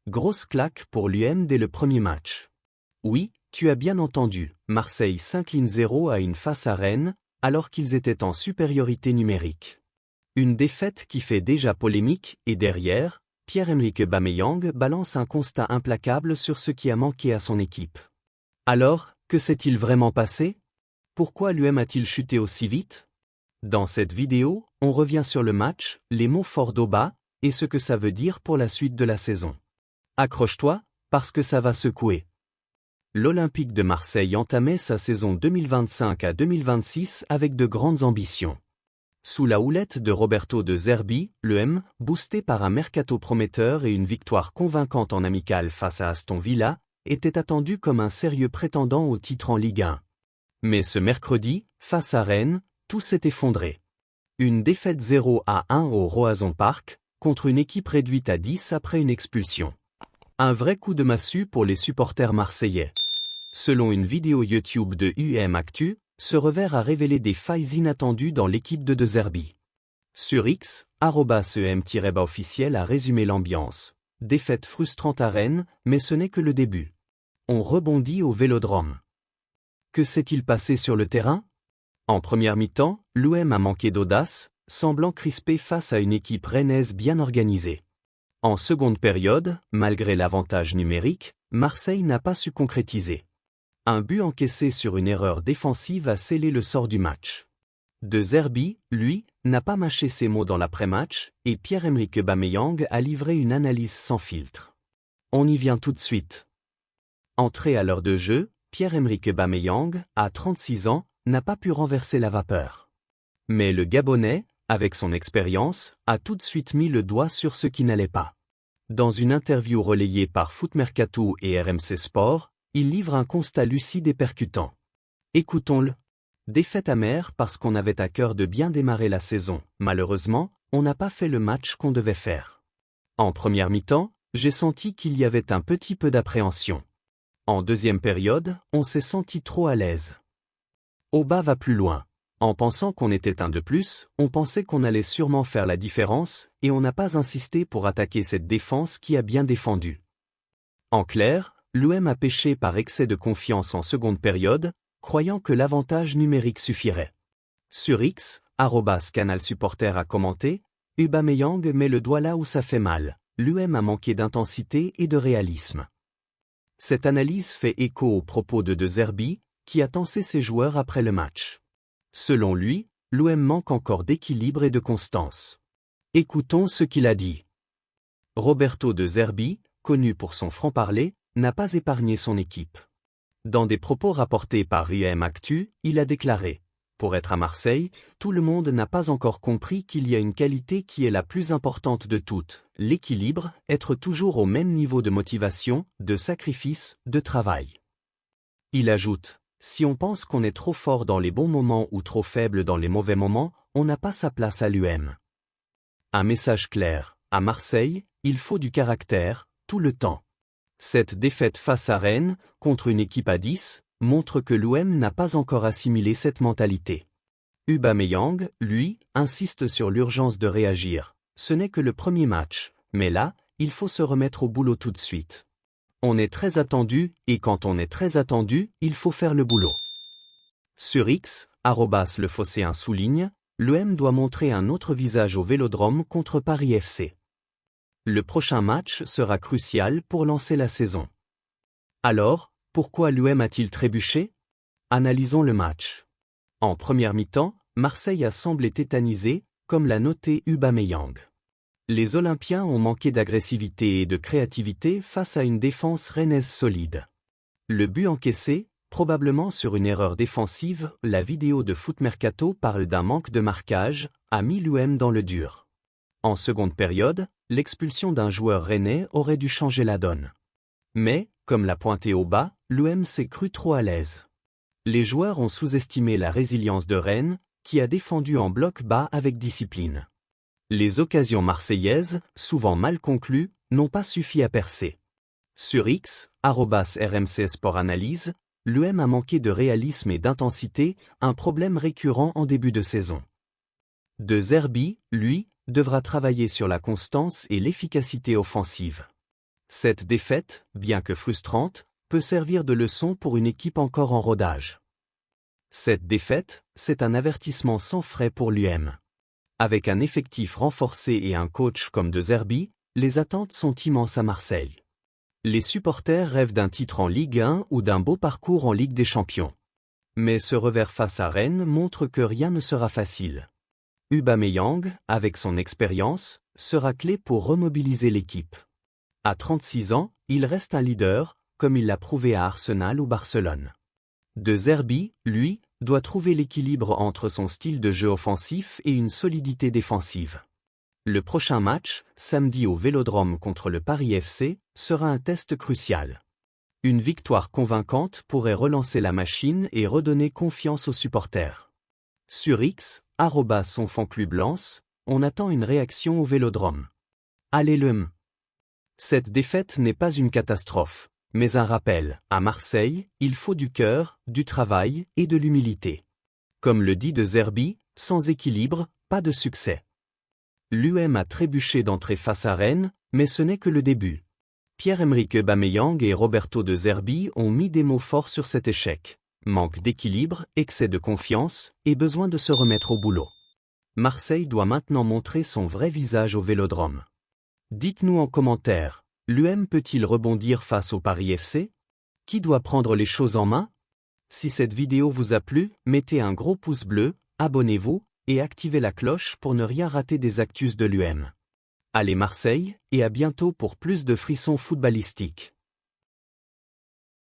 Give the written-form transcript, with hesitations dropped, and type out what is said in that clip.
Grosse claque pour l'UM dès le premier match. Oui, tu as bien entendu, Marseille s'incline 0-1 face à Rennes, alors qu'ils étaient en supériorité numérique. Une défaite qui fait déjà polémique, et derrière, Pierre-Emerick Aubameyang balance un constat implacable sur ce qui a manqué à son équipe. Alors, que s'est-il vraiment passé? Pourquoi l'UM a-t-il chuté aussi vite? Dans cette vidéo, on revient sur le match, les mots forts d'Auba, et ce que ça veut dire pour la suite de la saison. Accroche-toi, parce que ça va secouer. L'Olympique de Marseille entamait sa saison 2025 à 2026 avec de grandes ambitions. Sous la houlette de Roberto De Zerbi, l'UM, boosté par un mercato prometteur et une victoire convaincante en amical face à Aston Villa, était attendu comme un sérieux prétendant au titre en Ligue 1. Mais ce mercredi, face à Rennes, tout s'est effondré. Une défaite 0-1 au Roazhon Park, contre une équipe réduite à 10 après une expulsion. Un vrai coup de massue pour les supporters marseillais. Selon une vidéo YouTube de UM Actu, ce revers a révélé des failles inattendues dans l'équipe de De Zerbi. Sur X, @em-officiel a résumé l'ambiance. Défaite frustrante à Rennes, mais ce n'est que le début. On rebondit au Vélodrome. Que s'est-il passé sur le terrain? En première mi-temps, l'UM a manqué d'audace, semblant crispé face à une équipe rennaise bien organisée. En seconde période, malgré l'avantage numérique, Marseille n'a pas su concrétiser. Un but encaissé sur une erreur défensive a scellé le sort du match. De Zerbi, lui, n'a pas mâché ses mots dans l'après-match, et Pierre-Emerick Aubameyang a livré une analyse sans filtre. On y vient tout de suite. Entré à l'heure de jeu, Pierre-Emerick Aubameyang, à 36 ans, n'a pas pu renverser la vapeur. Mais le Gabonais, avec son expérience, a tout de suite mis le doigt sur ce qui n'allait pas. Dans une interview relayée par Foot Mercato et RMC Sport, il livre un constat lucide et percutant. Écoutons-le. Défaite amère parce qu'on avait à cœur de bien démarrer la saison. Malheureusement, on n'a pas fait le match qu'on devait faire. En première mi-temps, j'ai senti qu'il y avait un petit peu d'appréhension. En deuxième période, on s'est senti trop à l'aise. Auba va plus loin. En pensant qu'on était un de plus, on pensait qu'on allait sûrement faire la différence, et on n'a pas insisté pour attaquer cette défense qui a bien défendu. En clair, l'UM a péché par excès de confiance en seconde période, croyant que l'avantage numérique suffirait. Sur X, @canalsupporter a commenté, Aubameyang met le doigt là où ça fait mal, l'UM a manqué d'intensité et de réalisme. Cette analyse fait écho aux propos de De Zerbi, qui a tensé ses joueurs après le match. Selon lui, l'UM manque encore d'équilibre et de constance. Écoutons ce qu'il a dit. Roberto De Zerbi, connu pour son franc-parler, n'a pas épargné son équipe. Dans des propos rapportés par UM Actu, il a déclaré « Pour être à Marseille, tout le monde n'a pas encore compris qu'il y a une qualité qui est la plus importante de toutes, l'équilibre, être toujours au même niveau de motivation, de sacrifice, de travail. » Il ajoute « Si on pense qu'on est trop fort dans les bons moments ou trop faible dans les mauvais moments, on n'a pas sa place à l'UM. » Un message clair, à Marseille, il faut du caractère, tout le temps. Cette défaite face à Rennes, contre une équipe à 10, montre que l'UM n'a pas encore assimilé cette mentalité. Aubameyang, lui, insiste sur l'urgence de réagir. Ce n'est que le premier match, mais là, il faut se remettre au boulot tout de suite. On est très attendu, et quand on est très attendu, il faut faire le boulot. Sur X, @lephocéen souligne, l'UM doit montrer un autre visage au Vélodrome contre Paris FC. Le prochain match sera crucial pour lancer la saison. Alors, pourquoi l'UM a-t-il trébuché? Analysons le match. En première mi-temps, Marseille a semblé tétanisé, comme l'a noté Aubameyang. Les Olympiens ont manqué d'agressivité et de créativité face à une défense rennaise solide. Le but encaissé, probablement sur une erreur défensive, la vidéo de Foot Mercato parle d'un manque de marquage, a mis l'UM dans le dur. En seconde période, l'expulsion d'un joueur rennais aurait dû changer la donne. Mais, comme l'a pointé Auba, l'UM s'est cru trop à l'aise. Les joueurs ont sous-estimé la résilience de Rennes, qui a défendu en bloc bas avec discipline. Les occasions marseillaises, souvent mal conclues, n'ont pas suffi à percer. Sur X, @RMC Sport Analyse, l'UM a manqué de réalisme et d'intensité, un problème récurrent en début de saison. De Zerbi, lui, devra travailler sur la constance et l'efficacité offensive. Cette défaite, bien que frustrante, peut servir de leçon pour une équipe encore en rodage. Cette défaite, c'est un avertissement sans frais pour l'UM. Avec un effectif renforcé et un coach comme De Zerbi, les attentes sont immenses à Marseille. Les supporters rêvent d'un titre en Ligue 1 ou d'un beau parcours en Ligue des Champions. Mais ce revers face à Rennes montre que rien ne sera facile. Aubameyang, avec son expérience, sera clé pour remobiliser l'équipe. À 36 ans, il reste un leader, comme il l'a prouvé à Arsenal ou Barcelone. De Zerbi, lui, doit trouver l'équilibre entre son style de jeu offensif et une solidité défensive. Le prochain match, samedi au Vélodrome contre le Paris FC, sera un test crucial. Une victoire convaincante pourrait relancer la machine et redonner confiance aux supporters. Sur X, @sonfanclub lance, on attend une réaction au Vélodrome. Allez le M. Cette défaite n'est pas une catastrophe, mais un rappel. À Marseille, il faut du cœur, du travail et de l'humilité. Comme le dit De Zerbi, sans équilibre, pas de succès. L'UM a trébuché d'entrée face à Rennes, mais ce n'est que le début. Pierre-Emerick Aubameyang et Roberto De Zerbi ont mis des mots forts sur cet échec. Manque d'équilibre, excès de confiance, et besoin de se remettre au boulot. Marseille doit maintenant montrer son vrai visage au Vélodrome. Dites-nous en commentaire, l'UM peut-il rebondir face au Paris FC? Qui doit prendre les choses en main? Si cette vidéo vous a plu, mettez un gros pouce bleu, abonnez-vous, et activez la cloche pour ne rien rater des actus de l'UM. Allez Marseille, et à bientôt pour plus de frissons footballistiques.